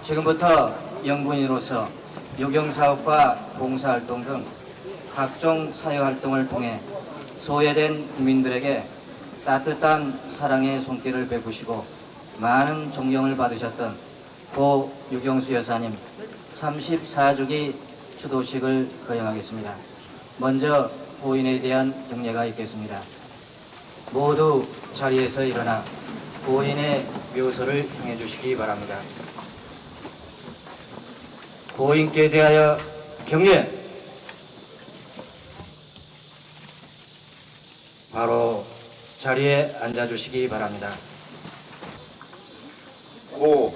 지금부터 영분인으로서 유경사업과 봉사활동 등 각종 사회활동을 통해 소외된 국민들에게 따뜻한 사랑의 손길을 베푸시고 많은 존경을 받으셨던 고 유경수 여사님 34주기 추도식을 거행하겠습니다. 먼저 고인에 대한 경례가 있겠습니다. 모두 자리에서 일어나 고인의 묘소를 향해 주시기 바랍니다. 고인께 대하여 경례! 바로 자리에 앉아주시기 바랍니다. 고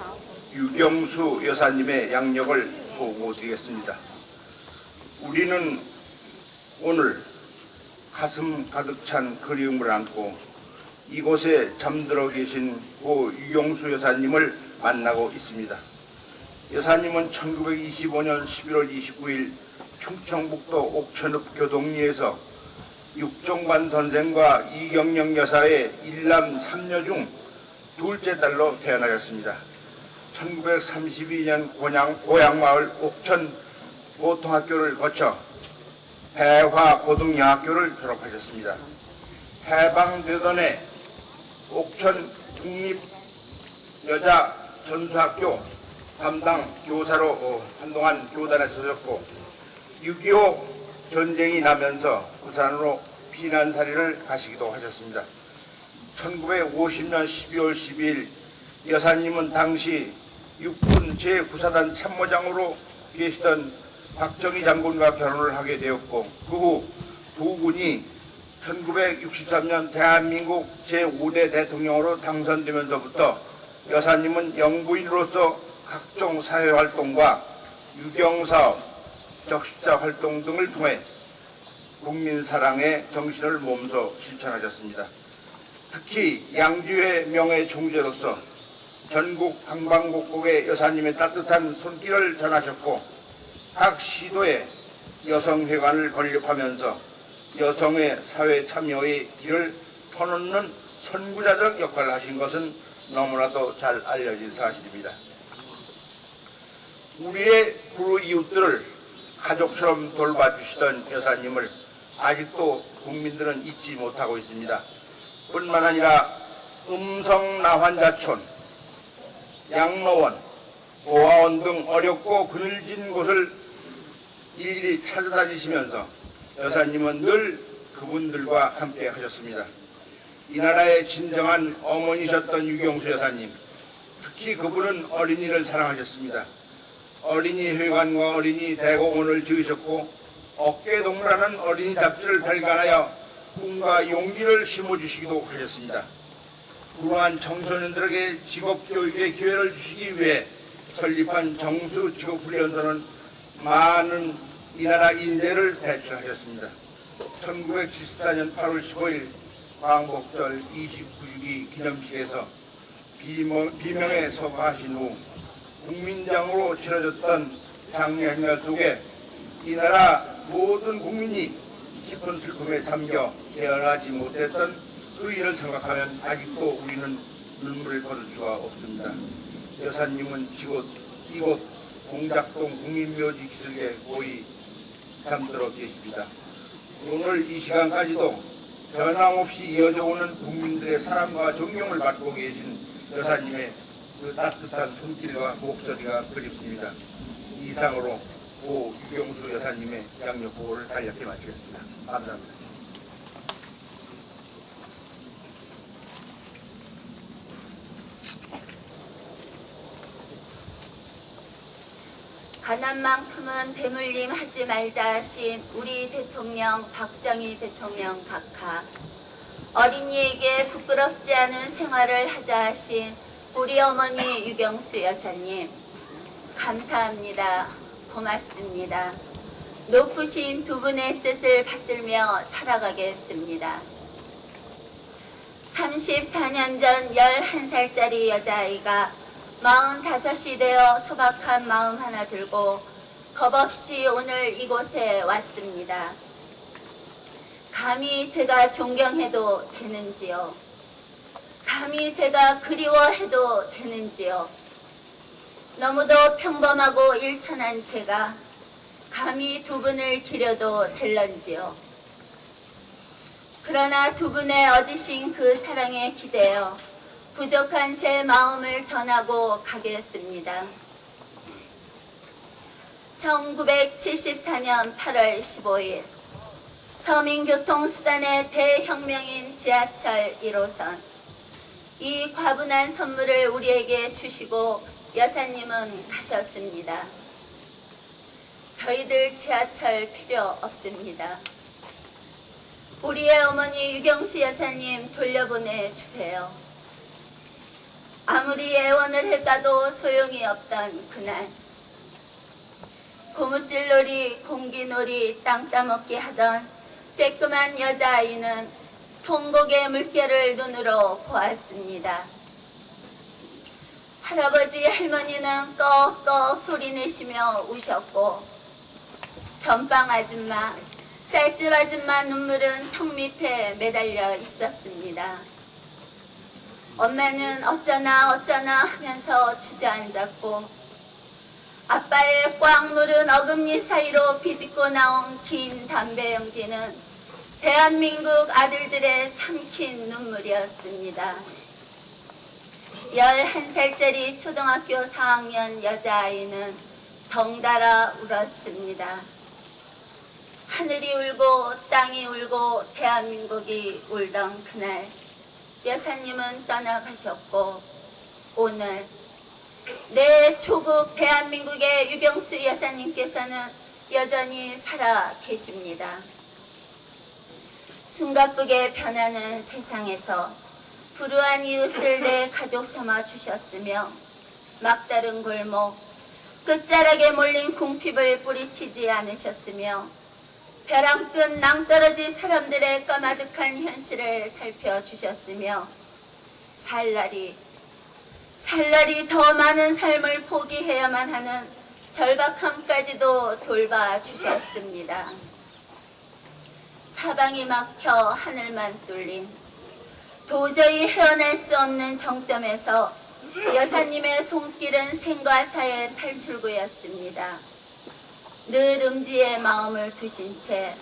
유경수 여사님의 양력을 보고드리겠습니다. 우리는 오늘 가슴 가득 찬 그리움을 안고 이곳에 잠들어 계신 고 유경수 여사님을 만나고 있습니다. 여사님은 1925년 11월 29일 충청북도 옥천읍 교동리에서 육종관 선생과 이경영 여사의 일남 3녀 중 둘째 딸로 태어나셨습니다. 1932년 고향마을 옥천 보통학교를 거쳐 해화 고등여학교를 졸업하셨습니다. 해방되던 해 옥천 국립여자전수학교 담당 교사로 한동안 교단에 서셨고 6.25 전쟁이 나면서 부산으로 피난살이를 가시기도 하셨습니다. 1950년 12월 12일 여사님은 당시 육군 제9사단 참모장으로 계시던 박정희 장군과 결혼을 하게 되었고 그 후 부군이 1963년 대한민국 제5대 대통령으로 당선되면서부터 여사님은 영부인으로서 각종 사회활동과 유경사업, 적십자 활동 등을 통해 국민사랑의 정신을 몸소 실천하셨습니다. 특히 양주의 명예총재로서 전국 방방곡곡에 여사님의 따뜻한 손길을 전하셨고 각 시도에 여성회관을 건립하면서 여성의 사회 참여의 길을 터놓는 선구자적 역할을 하신 것은 너무나도 잘 알려진 사실입니다. 우리의 불우이웃들을 가족처럼 돌봐주시던 여사님을 아직도 국민들은 잊지 못하고 있습니다. 뿐만 아니라 음성나환자촌, 양로원, 고아원 등 어렵고 그늘진 곳을 일일이 찾아다니시면서 여사님은 늘 그분들과 함께 하셨습니다. 이 나라의 진정한 어머니셨던 유경수 여사님, 특히 그분은 어린이를 사랑하셨습니다. 어린이 회관과 어린이 대공원을 지으셨고 어깨동무라는 어린이 잡지를 발간하여 꿈과 용기를 심어주시기도 하셨습니다. 불우한 청소년들에게 직업교육의 기회를 주시기 위해 설립한 정수직업훈련소는 많은 이 나라 인재를 배출하셨습니다. 1974년 8월 15일 광복절 29주기 기념식에서 비명에 서거하신 후 국민장으로 치러졌던 장례행렬 속에 이 나라 모든 국민이 깊은 슬픔에 잠겨 깨어나지 못했던 그 일을 생각하면 아직도 우리는 눈물을 거둘 수가 없습니다. 여사님은 이곳 공작동 국민묘지 기슭에 고이 잠들어 계십니다. 오늘 이 시간까지도 변함없이 이어져 오는 국민들의 사랑과 존경을 받고 계신 여사님의 그 따뜻한 손길과 목소리가 그립습니다. 이상으로 고 유경수 여사님의 양력 보고를 간략히 마치겠습니다. 감사합니다. 가난만큼은 배물림 하지 말자 하신 우리 대통령 박정희 대통령 각하, 어린이에게 부끄럽지 않은 생활을 하자 하신 우리 어머니 유경수 여사님, 감사합니다. 고맙습니다. 높으신 두 분의 뜻을 받들며 살아가겠습니다. 34년 전 11살짜리 여자아이가 45이 되어 소박한 마음 하나 들고 겁없이 오늘 이곳에 왔습니다. 감히 제가 존경해도 되는지요? 감히 제가 그리워해도 되는지요? 너무도 평범하고 일천한 제가 감히 두 분을 기려도 될런지요. 그러나 두 분의 어지신 그 사랑에 기대어 부족한 제 마음을 전하고 가겠습니다. 1974년 8월 15일 서민교통수단의 대혁명인 지하철 1호선, 이 과분한 선물을 우리에게 주시고 여사님은 가셨습니다. 저희들 지하철 필요 없습니다. 우리의 어머니 유경수 여사님 돌려보내 주세요. 아무리 애원을 해봐도 소용이 없던 그날, 고무줄놀이, 공기놀이, 땅 따먹기 하던 쬐끄만 여자아이는 통곡의 물결을 눈으로 보았습니다. 할아버지 할머니는 꺽꺽 소리내시며 우셨고, 전방 아줌마, 쌀집 아줌마 눈물은 턱 밑에 매달려 있었습니다. 엄마는 어쩌나 하면서 주저앉았고, 아빠의 꽉 물은 어금니 사이로 비집고 나온 긴 담배 연기는 대한민국 아들들의 삼킨 눈물이었습니다. 11살짜리 초등학교 4학년 여자아이는 덩달아 울었습니다. 하늘이 울고 땅이 울고 대한민국이 울던 그날, 여사님은 떠나가셨고, 오늘 내 조국 대한민국의 유경수 여사님께서는 여전히 살아 계십니다. 숨가쁘게 변하는 세상에서 불우한 이웃을 내 가족 삼아 주셨으며, 막다른 골목, 끝자락에 몰린 궁핍을 뿌리치지 않으셨으며, 벼랑 끝 낭떠러지 사람들의 까마득한 현실을 살펴주셨으며, 살날이 더 많은 삶을 포기해야만 하는 절박함까지도 돌봐주셨습니다. 사방이 막혀 하늘만 뚫린 도저히 헤어날 수 없는 정점에서 여사님의 손길은 생과 사의 탈출구였습니다. 늘 음지에 마음을 두신 채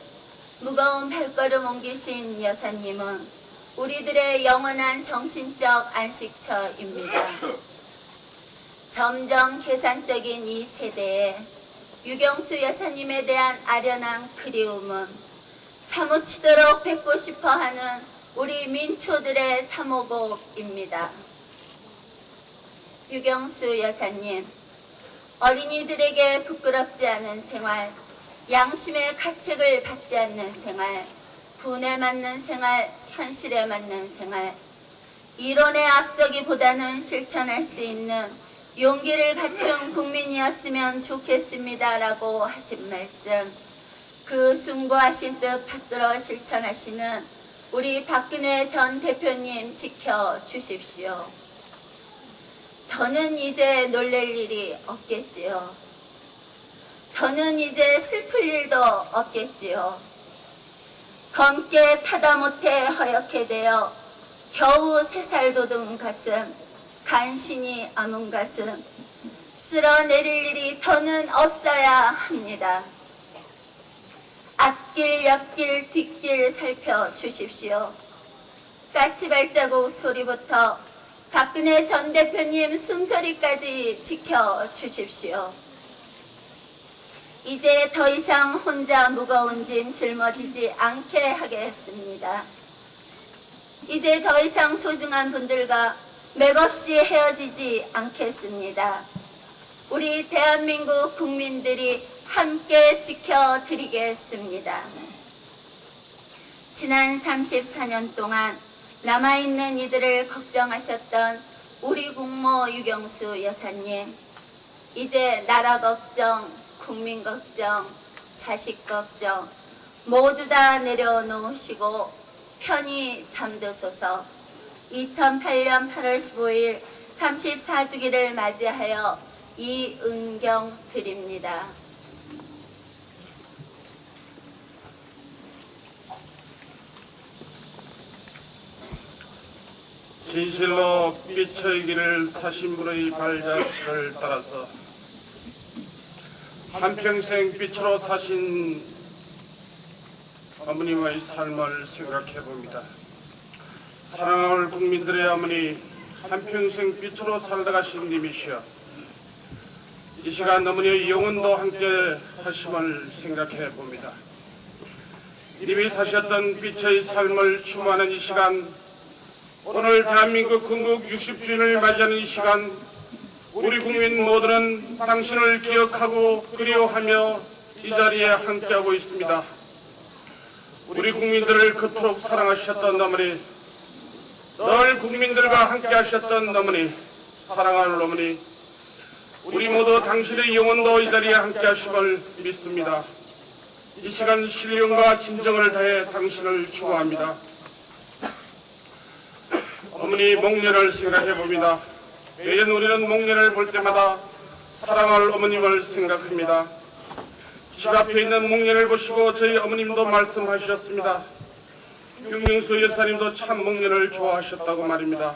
무거운 발걸음 옮기신 여사님은 우리들의 영원한 정신적 안식처입니다. 점점 계산적인 이 세대에 유경수 여사님에 대한 아련한 그리움은 사무치도록 뵙고 싶어하는 우리 민초들의 사모곡입니다. 유경수 여사님, 어린이들에게 부끄럽지 않은 생활, 양심의 가책을 받지 않는 생활, 분에 맞는 생활, 현실에 맞는 생활, 이론에 앞서기보다는 실천할 수 있는 용기를 갖춘 국민이었으면 좋겠습니다라고 하신 말씀, 그 숭고하신 뜻 받들어 실천하시는 우리 박근혜 전 대표님 지켜주십시오. 더는 이제 놀랄 일이 없겠지요. 더는 이제 슬플 일도 없겠지요. 검게 타다 못해 허옇게 되어 겨우 3살 돋은 가슴, 간신히 아문 가슴, 쓸어내릴 일이 더는 없어야 합니다. 앞길, 옆길, 뒷길 살펴주십시오. 까치발자국 소리부터 박근혜 전 대표님 숨소리까지 지켜주십시오. 이제 더 이상 혼자 무거운 짐 짊어지지 않게 하겠습니다. 이제 더 이상 소중한 분들과 맥없이 헤어지지 않겠습니다. 우리 대한민국 국민들이 함께 지켜드리겠습니다. 지난 34년 동안 남아있는 이들을 걱정하셨던 우리 국모 유경수 여사님, 이제 나라 걱정, 국민 걱정, 자식 걱정 모두 다 내려놓으시고 편히 잠드소서. 2008년 8월 15일 34주기를 맞이하여 이 은경 드립니다. 진실로 빛의 길을 사신 분의 발자취를 따라서 한평생 빛으로 사신 어머님의 삶을 생각해 봅니다. 사랑할 국민들의 어머니, 한평생 빛으로 살다 가신 님이시여, 이 시간 어머니의 영혼도 함께 하심을 생각해 봅니다. 님이 사셨던 빛의 삶을 추모하는 이 시간, 오늘 대한민국 건국 60주년을 맞이하는 이 시간, 우리 국민 모두는 당신을 기억하고 그리워하며 이 자리에 함께하고 있습니다. 우리 국민들을 그토록 사랑하셨던 어머니, 늘 국민들과 함께하셨던 어머니, 사랑하는 어머니, 우리 모두 당신의 영혼도 이 자리에 함께하심을 믿습니다. 이 시간 신령과 진정을 다해 당신을 추모합니다. 어머니 목련을 생각해 봅니다. 매년 우리는 목련을 볼 때마다 사랑할 어머님을 생각합니다. 집 앞에 있는 목련을 보시고 저희 어머님도 말씀하셨습니다. 윤명수 여사님도 참 목련을 좋아하셨다고 말입니다.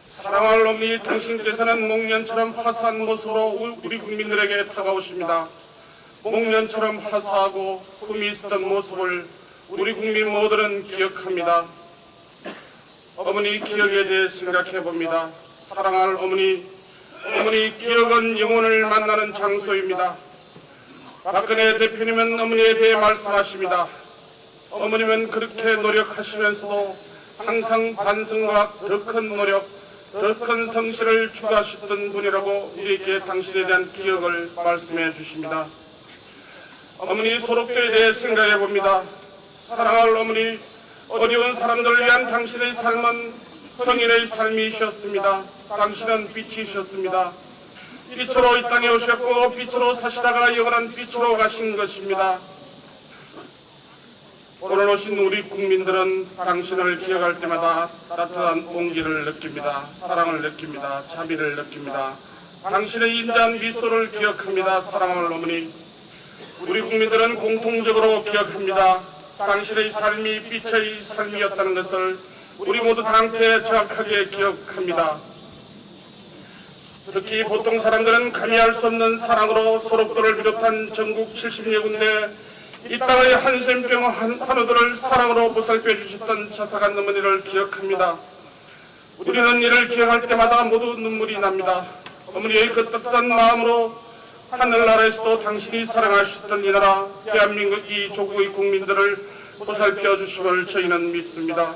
사랑할 어머니, 당신께서는 목련처럼 화사한 모습으로 우리 국민들에게 다가오십니다. 목련처럼 화사하고 꿈이 있었던 모습을 우리 국민 모두는 기억합니다. 어머니 기억에 대해 생각해 봅니다. 사랑할 어머니, 어머니 기억은 영혼을 만나는 장소입니다. 박근혜 대표님은 어머니에 대해 말씀하십니다. 어머님은 그렇게 노력하시면서도 항상 반성과 더 큰 노력, 더 큰 성실을 추구하셨던 분이라고 우리에게 당신에 대한 기억을 말씀해 주십니다. 어머니 소록도에 대해 생각해 봅니다. 사랑할 어머니, 어려운 사람들을 위한 당신의 삶은 성인의 삶이셨습니다. 당신은 빛이셨습니다. 빛으로 이 땅에 오셨고 빛으로 사시다가 영원한 빛으로 가신 것입니다. 오늘 오신 우리 국민들은 당신을 기억할 때마다 따뜻한 온기를 느낍니다. 사랑을 느낍니다. 자비를 느낍니다. 당신의 인자한 미소를 기억합니다. 사랑하는 어머니, 우리 국민들은 공통적으로 기억합니다. 당신의 삶이 빛의 삶이었다는 것을 우리 모두 다 함께 정확하게 기억합니다. 특히 보통 사람들은 감히할 수 없는 사랑으로 소록도를 비롯한 전국 70여 군데 이 땅의 한센병 한우들을 사랑으로 보살펴 주셨던 자사간 어머니를 기억합니다. 우리는 이를 기억할 때마다 모두 눈물이 납니다. 어머니의 그 따뜻한 마음으로 하늘나라에서도 당신이 사랑하셨던 이 나라 대한민국 이 조국의 국민들을 보살펴 주심을 저희는 믿습니다.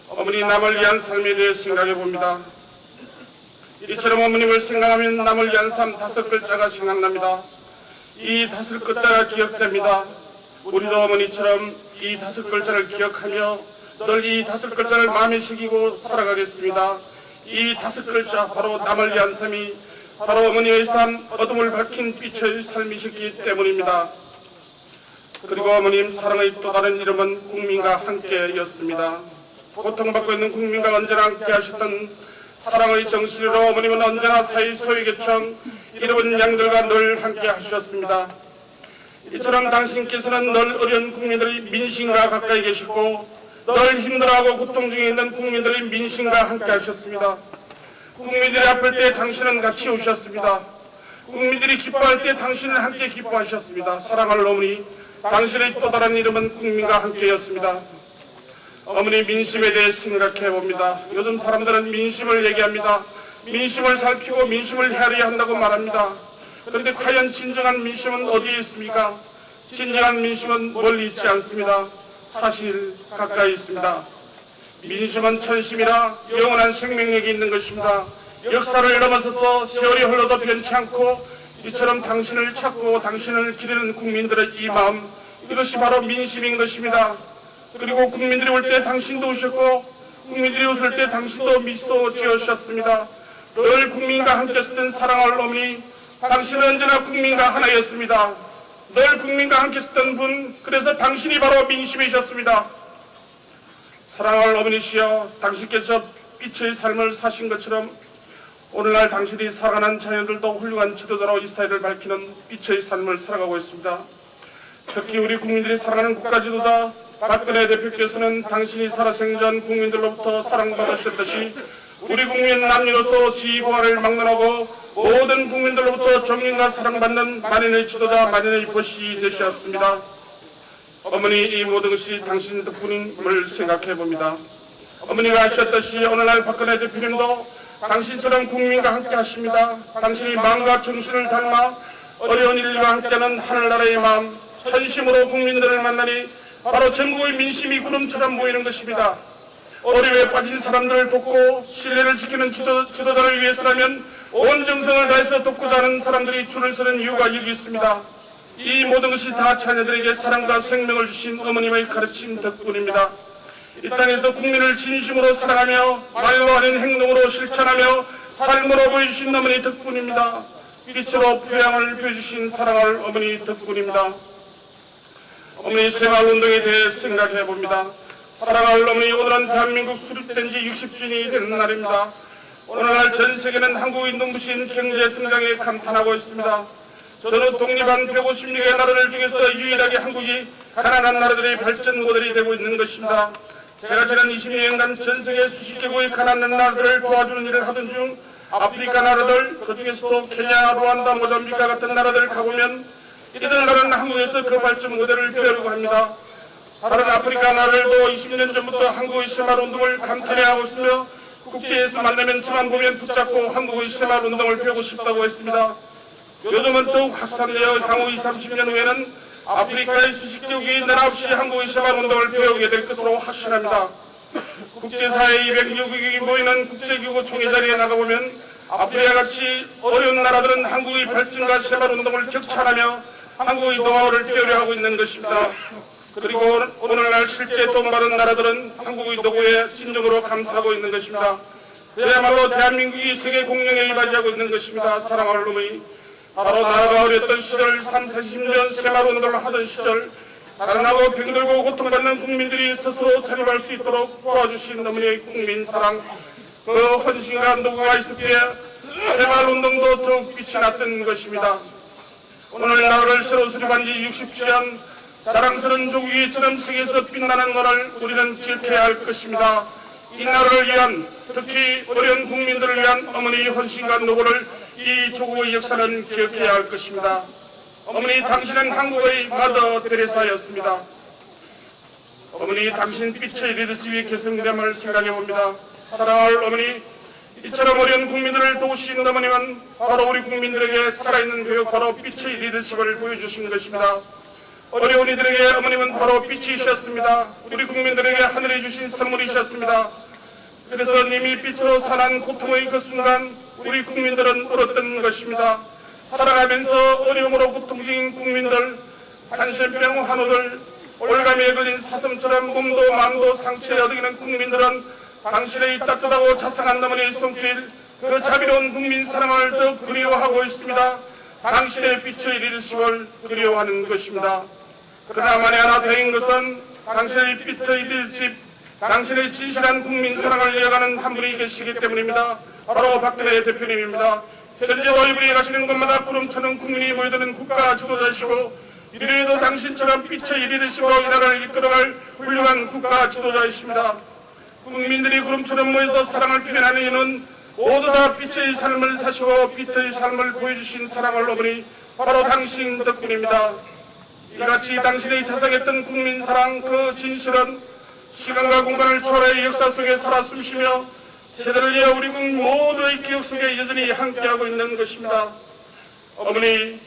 어머니 남을 위한 삶에 대해 생각해 봅니다. 이처럼 어머님을 생각하면 남을 위한 삶 5글자가 생각납니다. 이 5글자가 기억됩니다. 우리도 어머니처럼 이 5글자를 기억하며 늘 이 5글자를 마음에 새기고 살아가겠습니다. 이 5글자 바로 남을 위한 삶이 바로 어머니의 삶, 어둠을 밝힌 빛의 삶이셨기 때문입니다. 그리고 어머님 사랑의 또 다른 이름은 국민과 함께였습니다. 고통받고 있는 국민과 언제나 함께 하셨던 사랑의 정신으로 어머님은 언제나 사회 소외계층 잃어버린 양들과 늘 함께 하셨습니다. 이처럼 당신께서는 늘 어려운 국민들의 민심과 가까이 계시고 늘 힘들어하고 고통 중에 있는 국민들의 민심과 함께 하셨습니다. 국민들이 아플 때 당신은 같이 오셨습니다. 국민들이 기뻐할 때 당신은 함께 기뻐하셨습니다. 사랑할 어머니, 당신의 또 다른 이름은 국민과 함께였습니다. 어머니 민심에 대해 생각해 봅니다. 요즘 사람들은 민심을 얘기합니다. 민심을 살피고 민심을 헤아려야 한다고 말합니다. 그런데 과연 진정한 민심은 어디에 있습니까? 진정한 민심은 멀리 있지 않습니다. 사실 가까이 있습니다. 민심은 천심이라 영원한 생명력이 있는 것입니다. 역사를 넘어서서 세월이 흘러도 변치 않고 이처럼 당신을 찾고 당신을 기리는 국민들의 이 마음, 이것이 바로 민심인 것입니다. 그리고 국민들이 올 때 당신도 오셨고 국민들이 웃을 때 당신도 미소 지으셨습니다. 늘 국민과 함께 있었던 사랑할 어머니, 당신은 언제나 국민과 하나였습니다. 늘 국민과 함께 있었던 분, 그래서 당신이 바로 민심이셨습니다. 사랑할 어머니시여, 당신께서 빛의 삶을 사신 것처럼 오늘날 당신이 사랑하는 자녀들도 훌륭한 지도자로 이 사회를 밝히는 빛의 삶을 살아가고 있습니다. 특히 우리 국민들이 사랑하는 국가 지도자 박근혜 대표께서는 당신이 살아생전 국민들로부터 사랑받으셨듯이 우리 국민 남녀로서 지휘공화를 막론하고 모든 국민들로부터 존경과 사랑받는 만인의 지도자, 만인의 보시 되셨습니다. 어머니, 이 모든 것이 당신 덕분임을 생각해 봅니다. 어머니가 하셨듯이 오늘날 박근혜 대표님도 당신처럼 국민과 함께 하십니다. 당신이 마음과 정신을 닮아 어려운 일과 함께하는 하늘나라의 마음, 전심으로 국민들을 만나니 바로 전국의 민심이 구름처럼 보이는 것입니다. 어려움에 빠진 사람들을 돕고 신뢰를 지키는 지도자를 위해서라면 온 정성을 다해서 돕고자 하는 사람들이 줄을 서는 이유가 여기 있습니다. 이 모든 것이 다 자녀들에게 사랑과 생명을 주신 어머님의 가르침 덕분입니다. 이 땅에서 국민을 진심으로 사랑하며 말로 아닌 행동으로 실천하며 삶으로 보여주신 어머니 덕분입니다. 빛으로 표양을 보여주신 사랑할 어머니 덕분입니다. 어머니 새마을운동에 대해 생각해 봅니다. 사랑할 어머니, 오늘은 대한민국 수립된 지 60주년이 되는 날입니다. 오늘날 전 세계는 한국의 눈부신 경제 성장에 감탄하고 있습니다. 저는 독립한 156개 나라들 중에서 유일하게 한국이 가난한 나라들의 발전 모델이 되고 있는 것입니다. 제가 지난 20년간 전 세계 수십 개국의 가난한 나라들을 도와주는 일을 하던 중 아프리카 나라들, 그중에서도 케냐, 루안다, 모잠비크 같은 나라들 가보면 이들은 한국에서 그 발전 모델을 배우려고 합니다. 다른 아프리카 나라들도 20년 전부터 한국의 새마을운동을 감탄해하고 있으며 국제에서 만나면 저만 보면 붙잡고 한국의 새마을운동을 배우고 싶다고 했습니다. 요즘은 더욱 확산되어 향후 20, 30년 후에는 아프리카의 수십 개국이 날 없이 한국의 새마을운동을 배우게 될 것으로 확신합니다. 국제사회 200여국이 모이는 국제기구 총회 자리에 나가보면 아프리카같이 어려운 나라들은 한국의 발전과 새마을운동을 격찬하며 한국의 노하우를 배우려 하고 있는 것입니다. 그리고 오늘날 실제 돈 많은 나라들은 한국의 노고에 진정으로 감사하고 있는 것입니다. 그야말로 대한민국이 세계 공룡에 이바지하고 있는 것입니다. 사랑하는 어머니, 바로 나라가 어렸던 시절 30, 40년 새마을운동을 하던 시절 가난하고 병들고 고통받는 국민들이 스스로 자립할 수 있도록 도와주신 어머니의 국민사랑, 그 헌신과 노고가 있었기에 새마을운동도 더욱 빛이 났던 것입니다. 오늘 나라를 새로 수립한 지 60주년 자랑스러운 조국이처럼 세계에서 빛나는 것을 우리는 기억해야 할 것입니다. 이 나라를 위한, 특히 어려운 국민들을 위한 어머니의 헌신과 노고를 이 조국의 역사는 기억해야 할 것입니다. 어머니, 당신은 한국의 마더 테레사였습니다. 어머니, 당신 빛의 리더십이 개성됨을 생각해 봅니다. 사랑할 어머니, 이처럼 어려운 국민들을 도우신 어머님은 바로 우리 국민들에게 살아있는 교육, 바로 빛의 리더십을 보여주신 것입니다. 어려운 이들에게 어머님은 바로 빛이셨습니다. 우리 국민들에게 하늘이 주신 선물이셨습니다. 그래서 님이 빛으로 산한 고통의 그 순간 우리 국민들은 울었던 것입니다. 살아가면서 어려움으로 고통진 국민들, 한센병 환우들, 올가미에 걸린 사슴처럼 몸도 마음도 상처에 어드기는 국민들은 당신의 따뜻하고 자상한 어머니의 손길, 그 자비로운 국민 사랑을 더 그리워하고 있습니다. 당신의 빛의 리더십을 그리워하는 것입니다. 그러나 만에 하나 다행인 것은 당신의 빛의 리더십, 당신의 진실한 국민 사랑을 이어가는 한 분이 계시기 때문입니다. 바로 박근혜 대표님입니다. 현재도 이분이 가시는 곳마다 구름처럼 국민이 모여드는 국가 지도자이시고 이래에도 당신처럼 빛의 리더십으로 이 나라를 이끌어갈 훌륭한 국가 지도자이십니다. 국민들이 구름처럼 모여서 사랑을 표현하는 이유는 모두 다 빛의 삶을 사시고 빛의 삶을 보여주신 사랑을 어머니, 바로 당신 덕분입니다. 이같이 당신이 자상했던 국민사랑, 그 진실은 시간과 공간을 초월해 역사 속에 살아 숨쉬며 세대를 이어 우리 국민 모두의 기억 속에 여전히 함께하고 있는 것입니다. 어머니,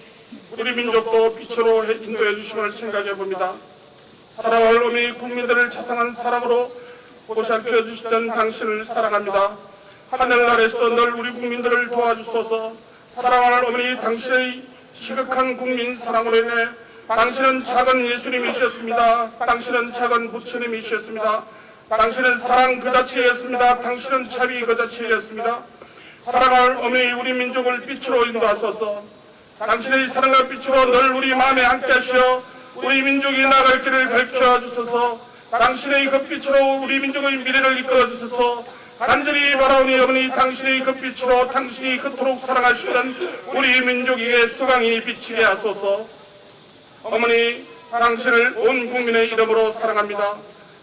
우리 민족도 빛으로 인도해 주심을 생각해 봅니다. 사랑할 어머니, 국민들을 자상한 사랑으로 보살펴 주시던 당신을 사랑합니다. 하늘나라에서도 늘 우리 국민들을 도와주소서. 사랑할 어머니, 당신의 지극한 국민 사랑으로 인해 당신은 작은 예수님이셨습니다. 당신은 작은 부처님이셨습니다. 당신은 사랑 그 자체였습니다. 당신은 자비 그 자체였습니다. 사랑할 어머니, 우리 민족을 빛으로 인도하소서. 당신의 사랑과 빛으로 늘 우리 마음에 함께 하시어 우리 민족이 나갈 길을 밝혀주소서. 당신의 그 빛으로 우리 민족의 미래를 이끌어주소서. 간절히 바라오니 어머니, 당신의 그 빛으로 당신이 그토록 사랑하시던 우리 민족에게 수강이 비치게 하소서. 어머니, 당신을 온 국민의 이름으로 사랑합니다.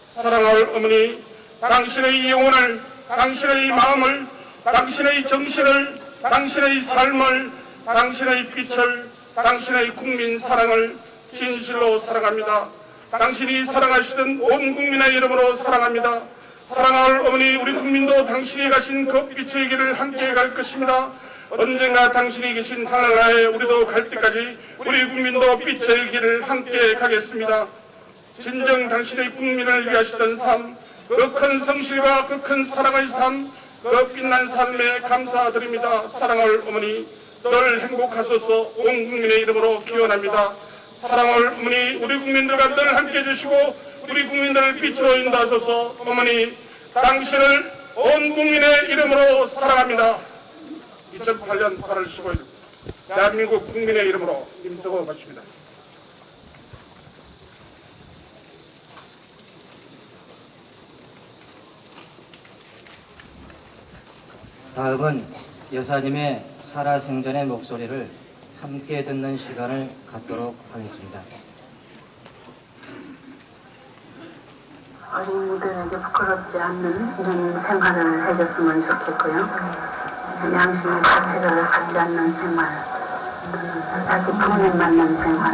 사랑할 어머니, 당신의 영혼을, 당신의 마음을, 당신의 정신을, 당신의 삶을, 당신의 빛을, 당신의 국민 사랑을 진실로 사랑합니다. 당신이 사랑하시던 온 국민의 이름으로 사랑합니다. 사랑할 어머니, 우리 국민도 당신이 가신 그 빛의 길을 함께 갈 것입니다. 언젠가 당신이 계신 하늘나라에 우리도 갈 때까지 우리 국민도 빛의 길을 함께 가겠습니다. 진정 당신의 국민을 위하시던 삶, 그 큰 성실과 그 큰 사랑의 삶, 그 빛난 삶에 감사드립니다. 사랑할 어머니, 늘 행복하소서. 온 국민의 이름으로 기원합니다. 사랑할 어머니, 우리 국민들과 늘 함께해 주시고 우리 국민들을 빛으로 인도하소서. 어머니, 당신을 온 국민의 이름으로 사랑합니다. 2008년 8월 15일 대한민국 국민의 이름으로 임석호 바칩니다. 다음은 여사님의 살아생전의 목소리를 함께 듣는 시간을 갖도록 하겠습니다. 어린이들에게 부끄럽지 않는 이런 생활을 해줬으면 좋겠고요. 양심의 가치를 갖지 않는 생활, 자기 부모님 맞는 생활,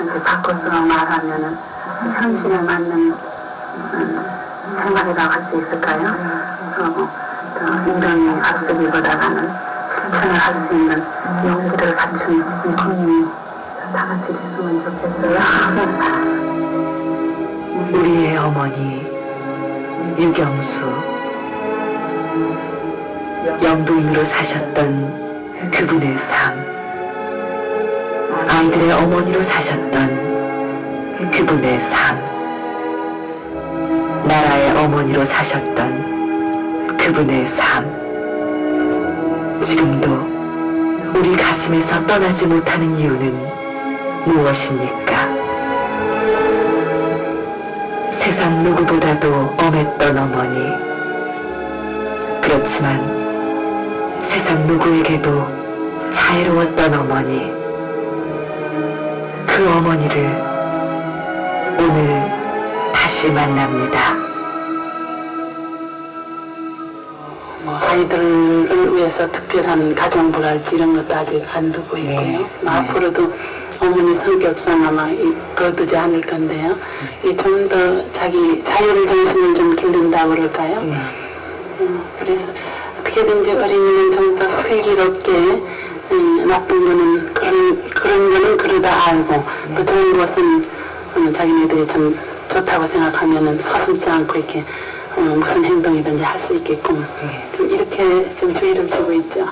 이제 바꿔서 말하면은 현실에 맞는 생활이라고 할 수 있을까요? 이런 앞서기보다는 실천을 할 수 있는 용기를 갖춘 국민이 다 같이 있으면 좋겠어요. 우리의 어머니 유경수, 영부인으로 사셨던 그분의 삶, 아이들의 어머니로 사셨던 그분의 삶, 나라의 어머니로 사셨던 그분의 삶, 지금도 우리 가슴에서 떠나지 못하는 이유는 무엇입니까? 세상 누구보다도 엄했던 어머니, 그렇지만 세상 누구에게도 자애로웠던 어머니, 그 어머니를 오늘 다시 만납니다. 아이들을 위해서 특별한 가정부랄지 이런 것도 아직 안 두고 있고요. 앞으로도 어머니 성격상 아마 거두지 않을 건데요. 좀 더 자기 자율 정신을 좀 기른다고 그럴까요? 그래서 어떻게든지 어린이는 좀 더 슬기롭게 나쁜 거는 그런 거는 그러다 알고 또 좋은 것은 자기네들이 참 좋다고 생각하면은 서슴지 않고 이렇게 무슨 행동이든지 할 수 있게끔 좀 이렇게 좀 주의를 주고 있죠.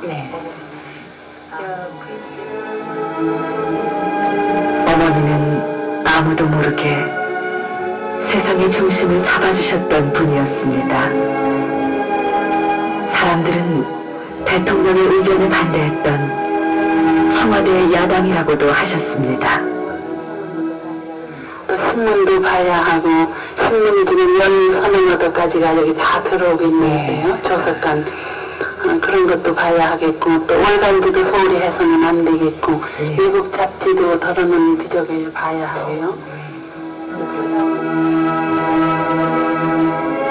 어머니는 아무도 모르게 세상의 중심을 잡아주셨던 분이었습니다. 사람들은 대통령의 의견에 반대했던 청와대의 야당이라고도 하셨습니다. 또 신문도 봐야 하고 신문이 지금 연 서명어도까지가 여기 다 들어오고 있는데요. 조석관 그런 것도 봐야 하겠고 또 월간지도 소홀히 해서는 안 되겠고 외국 잡지도 덜어놓은 지적을 봐야 하고요.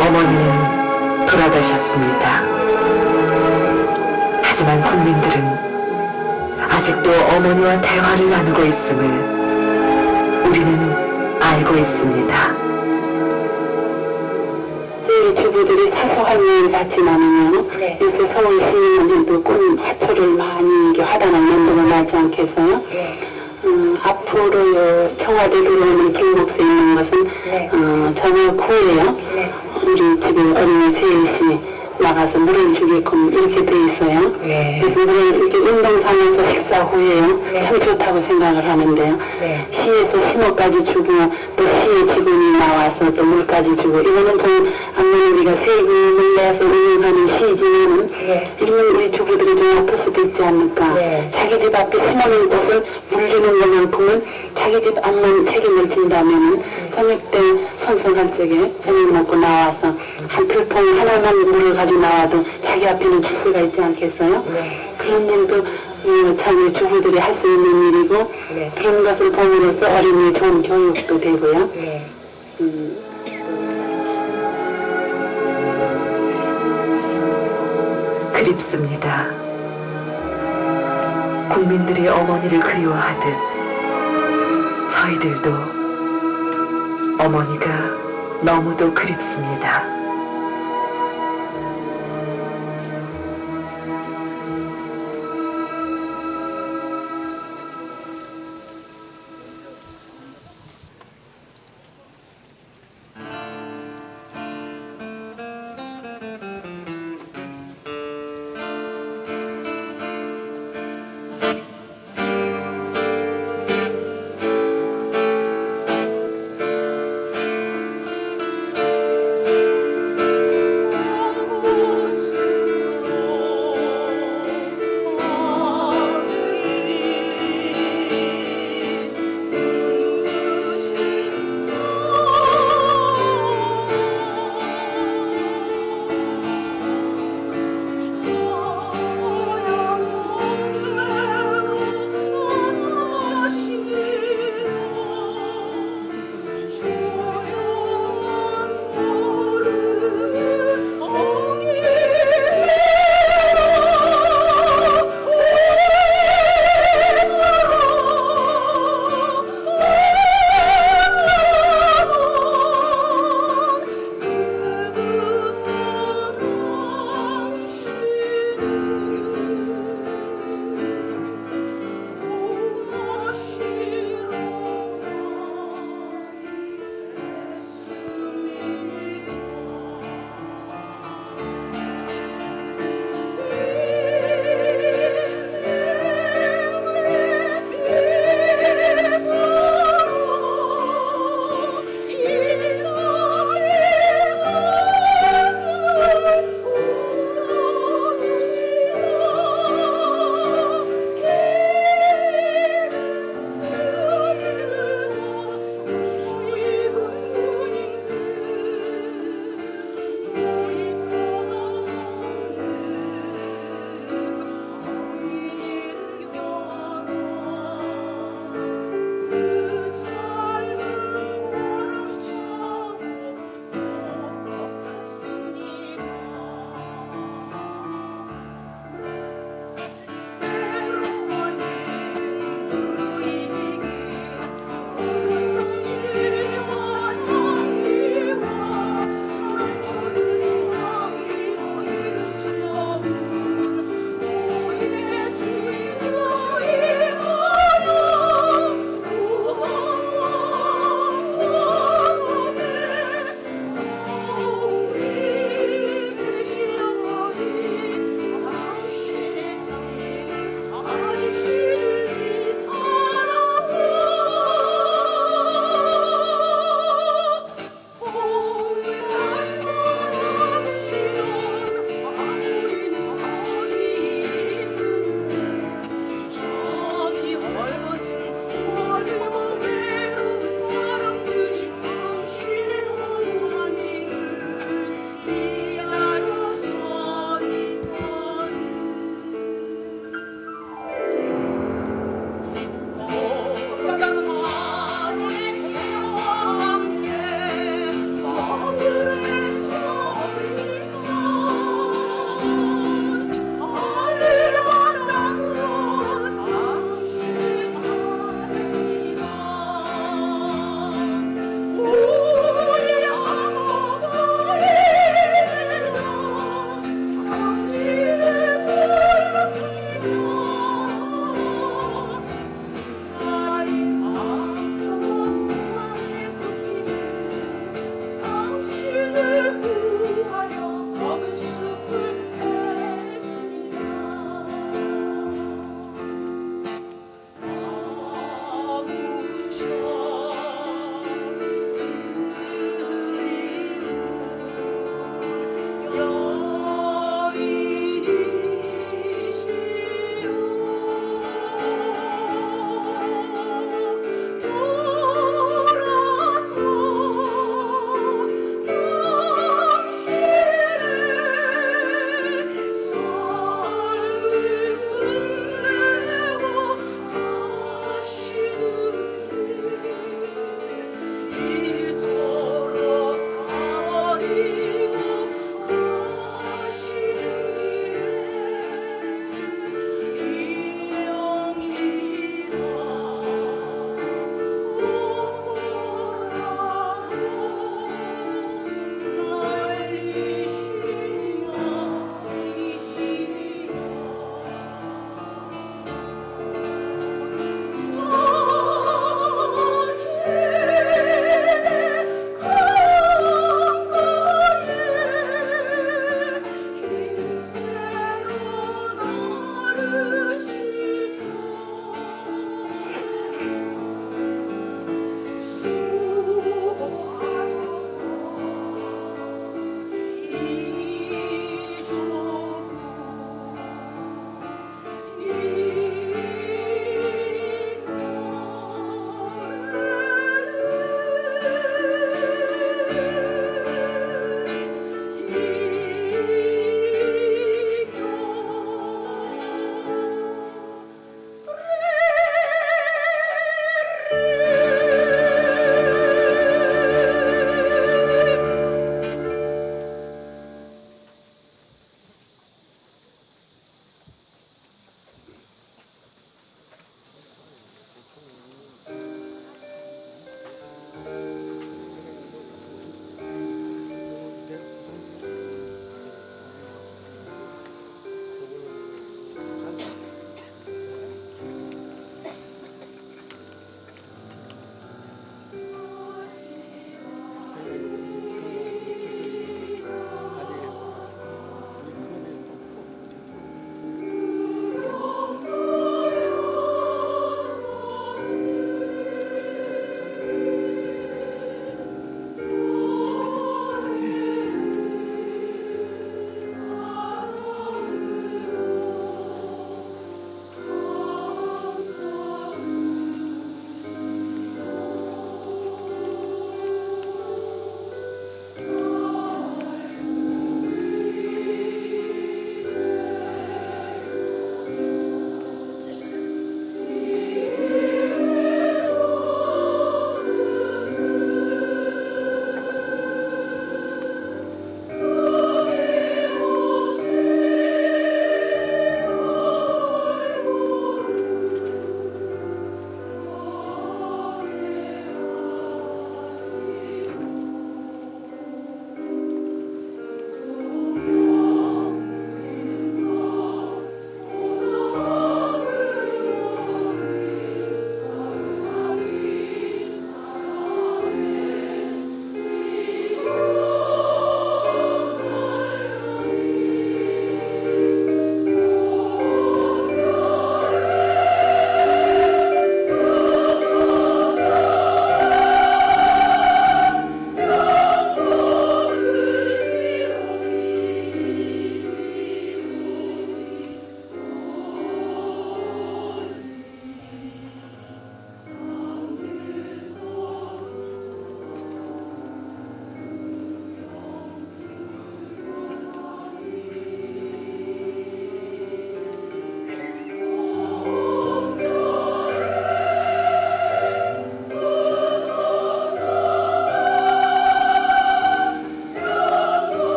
어머니는 돌아가셨습니다. 하지만 국민들은 아직도 어머니와 대화를 나누고 있음을 우리는 알고 있습니다. 저희 주부들이 사소한 일 같이 나누면 요새 서울 시민들도 꽃 화초를 많이 화단을 만들어놔지 않겠어요? 앞으로 청와대 들어오는 길목에 있는 것은 저녁 후에요. 우리 집에 어린이 셋이 나가서 물을 주게끔 이렇게 돼 있어요. 그래서 물을 이렇게 운동장에서 식사 후에요. 참 좋다고 생각을 하는데요. 시에서 신호까지 주고 또 시의 직원이 나와서 또 물까지 주고 이거는 좀 아무리 우리가 세금을 내서 운영하는 시지만은 이러면 우리 주부들이 좀 아플 수도 있지 않을까. 자기 집 앞에 심어놓은 것을 물 주는 것만큼은 자기 집 앞만 책임을 진다면은 저녁 때 선선할 적에 저녁 먹고 나와서 한 들통 하나만 물을 가지고 나와도 자기 앞에는 줄 수가 있지 않겠어요? 그런 일도 자기 주부들이 할 수 있는 일이고 그런 것을 보므로써 어린이의 좋은 교육도 되고요. 그립습니다. 국민들이 어머니를 그리워하듯 저희들도 어머니가 너무도 그립습니다.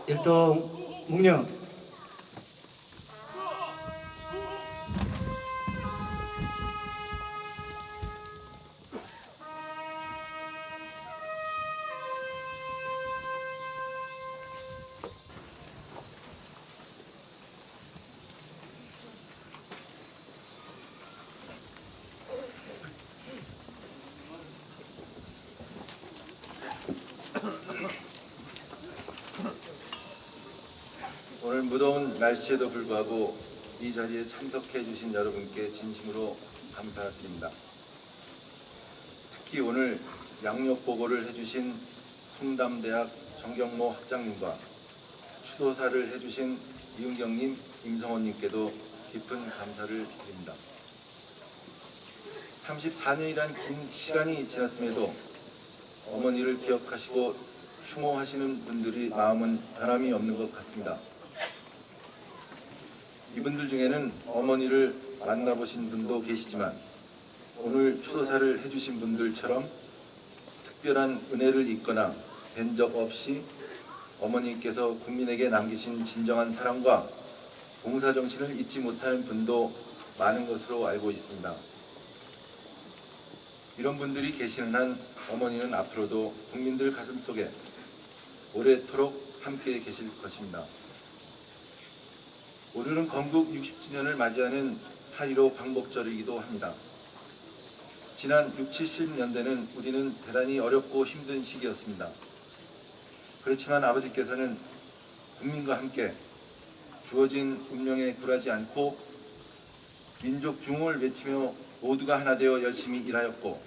일동 묵령. 오늘 무더운 날씨에도 불구하고 이 자리에 참석해 주신 여러분께 진심으로 감사드립니다. 특히 오늘 양력 보고를 해주신 성담대학 정경모 학장님과 추도사를 해주신 이은경님, 임성원님께도 깊은 감사를 드립니다. 34년이란 긴 시간이 지났음에도 어머니를 기억하시고 추모하시는 분들이 마음은 변함이 없는 것 같습니다. 이분들 중에는 어머니를 만나보신 분도 계시지만 오늘 추도사를 해주신 분들처럼 특별한 은혜를 입거나 뵌 적 없이 어머니께서 국민에게 남기신 진정한 사랑과 봉사정신을 잊지 못하는 분도 많은 것으로 알고 있습니다. 이런 분들이 계시는 한 어머니는 앞으로도 국민들 가슴속에 오래도록 함께 계실 것입니다. 오늘은 건국 60주년을 맞이하는 8.15 광복절이기도 합니다. 지난 60, 70년대는 우리는 대단히 어렵고 힘든 시기였습니다. 그렇지만 아버지께서는 국민과 함께 주어진 운명에 굴하지 않고 민족 중흥을 외치며 모두가 하나 되어 열심히 일하였고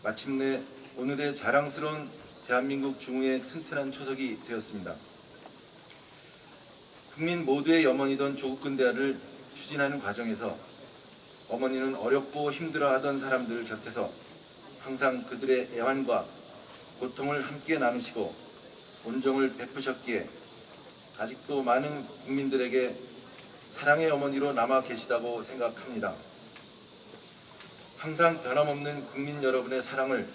마침내 오늘의 자랑스러운 대한민국 중흥의 튼튼한 초석이 되었습니다. 국민 모두의 어머니던 조국 근대화를 추진하는 과정에서 어머니는 어렵고 힘들어하던 사람들 곁에서 항상 그들의 애환과 고통을 함께 나누시고 온정을 베푸셨기에 아직도 많은 국민들에게 사랑의 어머니로 남아 계시다고 생각합니다. 항상 변함없는 국민 여러분의 사랑을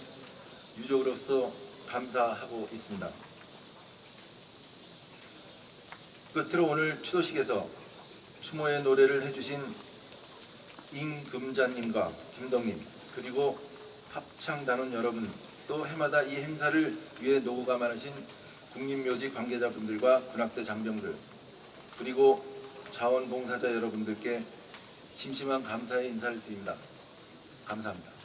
유족으로서 감사하고 있습니다. 끝으로 오늘 추도식에서 추모의 노래를 해주신 임금자님과 김덕님 그리고 합창단원 여러분 또 해마다 이 행사를 위해 노고가 많으신 국립묘지 관계자분들과 군악대 장병들 그리고 자원봉사자 여러분들께 심심한 감사의 인사를 드립니다. 감사합니다.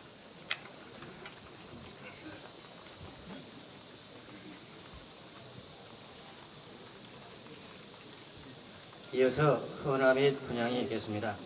이어서 헌화 및 분향이 있겠습니다.